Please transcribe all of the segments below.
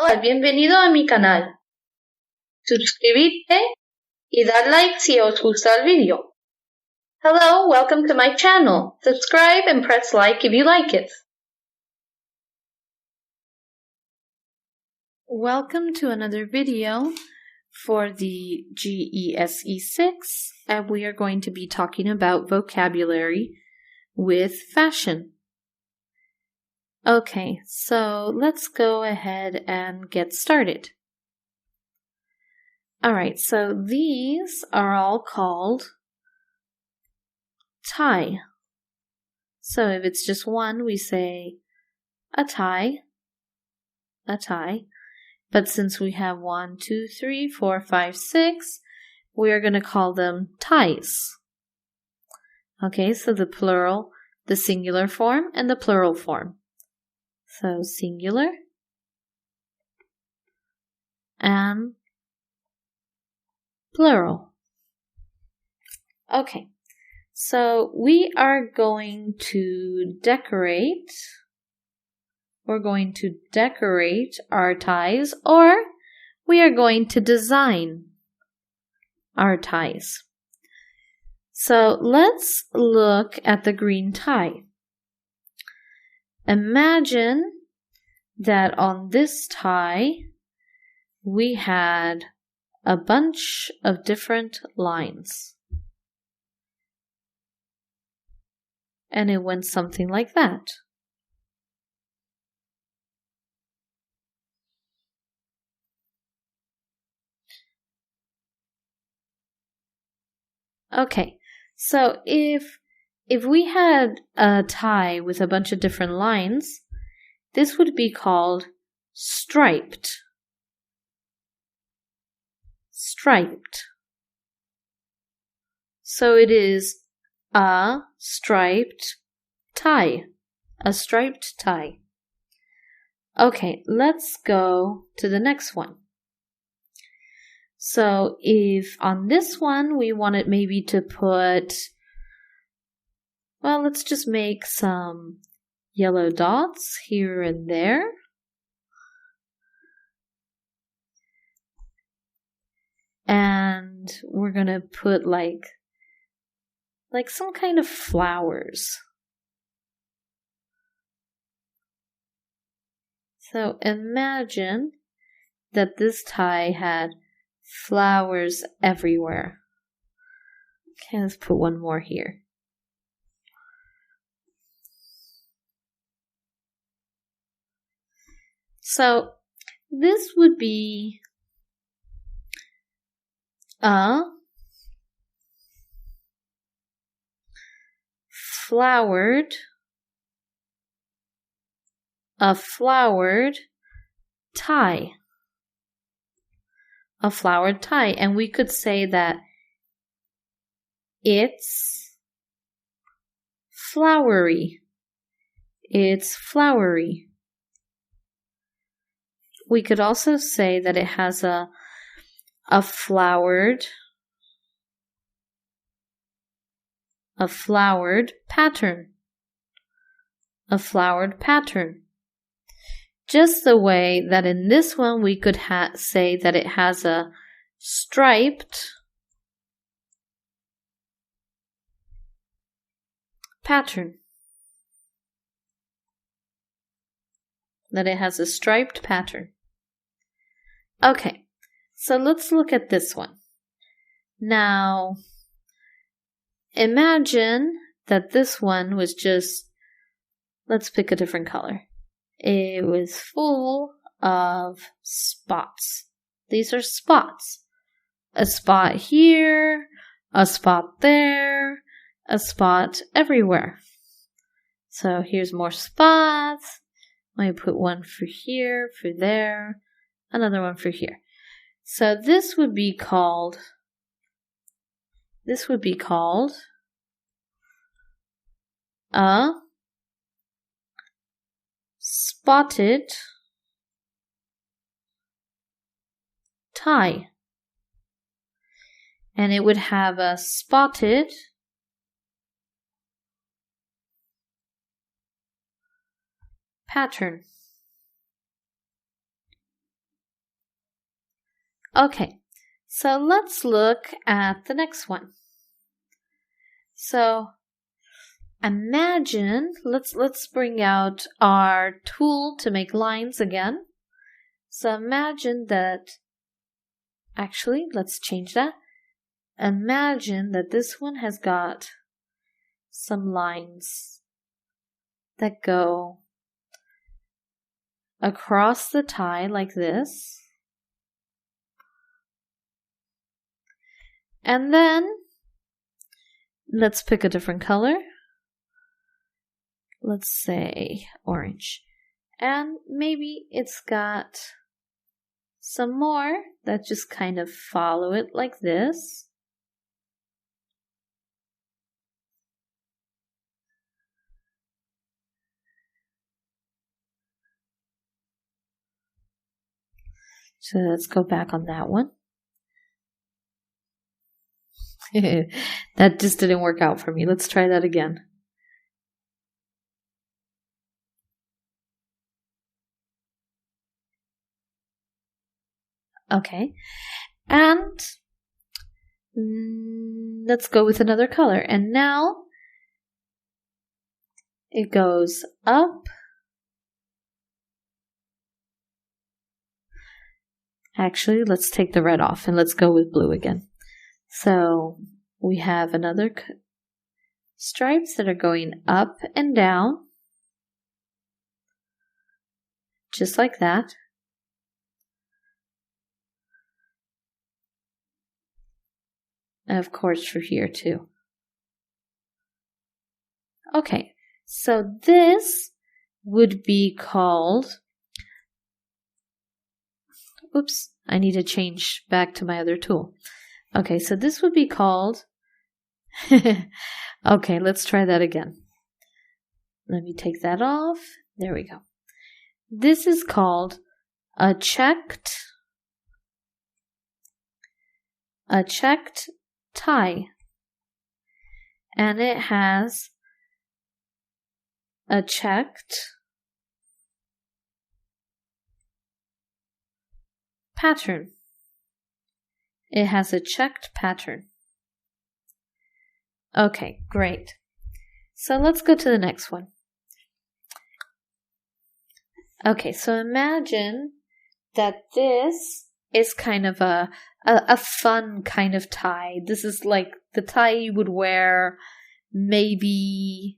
Hola, bienvenido a mi canal. Suscribirte y dar like si os gusta el video. Hello, welcome to my channel. Subscribe and press like if you like it. Welcome to another video for the GESE 6, and we are going to be talking about vocabulary with fashion. Okay, so let's go ahead and get started. Alright, so these are all called tie. So if it's just one, we say a tie, a tie. But since we have 1, 2, 3, 4, 5, 6, we are going to call them ties. Okay, so the plural, the singular form, and the plural form. So singular and plural. Okay, so we are going to decorate. We're going to decorate our ties, or we are going to design our ties. So let's look at the green tie. Imagine that on this tie, we had a bunch of different lines. And it went something like that. Okay, so if we had a tie with a bunch of different lines, this would be called striped. Striped. So it is a striped tie. A striped tie. Okay, let's go to the next one. So if on this one we wanted maybe to put, well, let's just make some yellow dots here and there. And we're going to put like some kind of flowers. So imagine that this tie had flowers everywhere. Okay, let's put one more here. So this would be a flowered tie. A flowered tie, and we could say that it's flowery. It's flowery. We could also say that it has a flowered pattern. A flowered pattern. Just the way that in this one we could say that it has a striped pattern. That it has a striped pattern. Okay, so let's look at this one. Now, imagine that this one was just, let's pick a different color. It was full of spots. These are spots. A spot here, a spot there, a spot everywhere. So here's more spots. I put one for here, for there, another one for here. So this would be called a spotted tie. And it would have a spotted pattern. Okay, so let's look at the next one. So imagine, let's bring out our tool to make lines again. So imagine that, actually, let's change that. Imagine that this one has got some lines that go across the tie like this. And then let's pick a different color. Let's say orange. And maybe it's got some more that just kind of follow it like this. So let's go back on that one. That just didn't work out for me. Let's try that again. Okay. And let's go with another color. And now it goes up. Actually, let's take the red off and let's go with blue again. So we have another stripes that are going up and down. Just like that. And of course for here too. Okay, so this would be called, oops, I need to change back to my other tool. Okay, so this would be called, okay, let's try that again. Let me take that off. There we go. This is called a checked tie. And it has a checked pattern. It has a checked pattern. Okay, great. So let's go to the next one. Okay, so imagine that this is kind of a fun kind of tie. This is like the tie you would wear maybe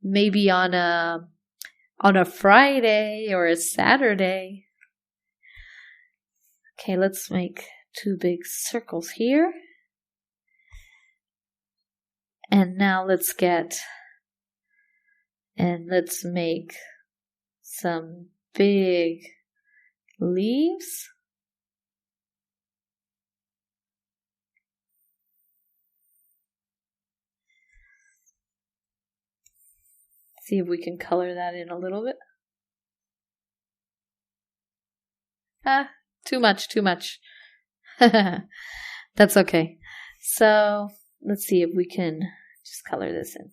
on a Friday or a Saturday. Okay, let's make 2 big circles here. And now let's make some big leaves. See if we can color that in a little bit. Too much. That's okay. So let's see if we can just color this in.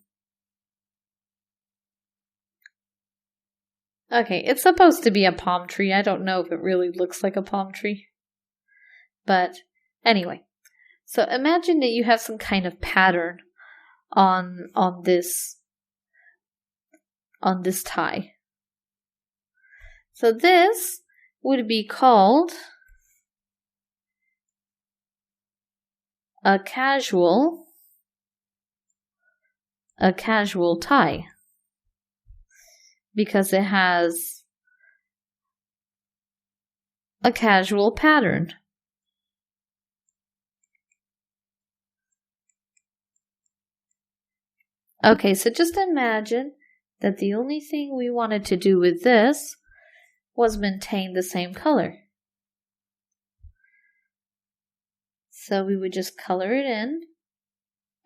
Okay, it's supposed to be a palm tree. I don't know if it really looks like a palm tree. But anyway, so imagine that you have some kind of pattern on this tie. So this would be called a casual tie, because it has a casual pattern. Okay, so just imagine that the only thing we wanted to do with this was maintain the same color. So we would just color it in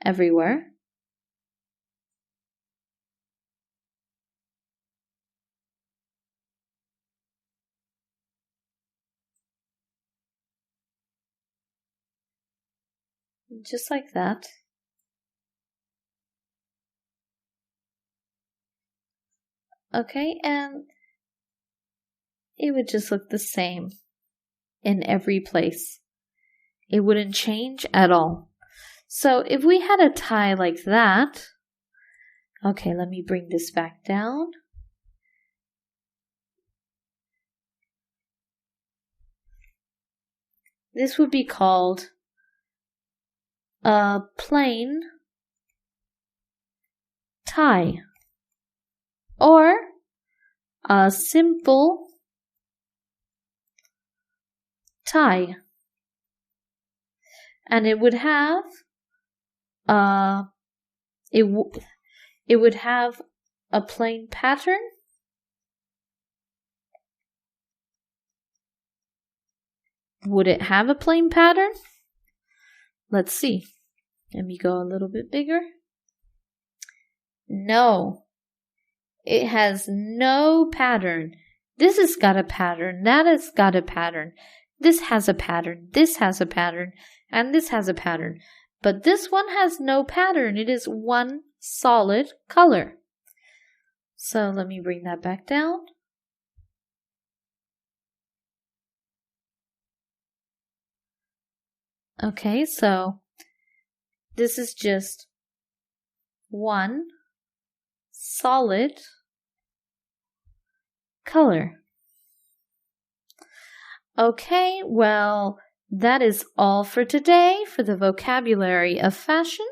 everywhere. Just like that. Okay, and it would just look the same in every place. It wouldn't change at all. So if we had a tie like that, okay, let me bring this back down. This would be called a plain tie or a simple tie. And it would have it would have a plain pattern. Would it have a plain pattern? Let's see. Let me go a little bit bigger. No. It has no pattern. This has got a pattern. That has got a pattern. This has a pattern. This has a pattern. And this has a pattern. But this one has no pattern. It is one solid color. So let me bring that back down. Okay, so this is just one solid color. Okay, well, that is all for today for the vocabulary of fashion.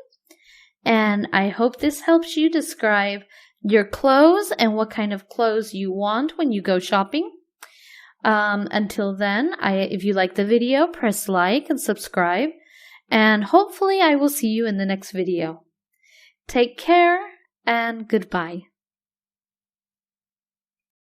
And I hope this helps you describe your clothes and what kind of clothes you want when you go shopping. Until then, if you like the video, press like and subscribe. And hopefully I will see you in the next video. Take care and goodbye.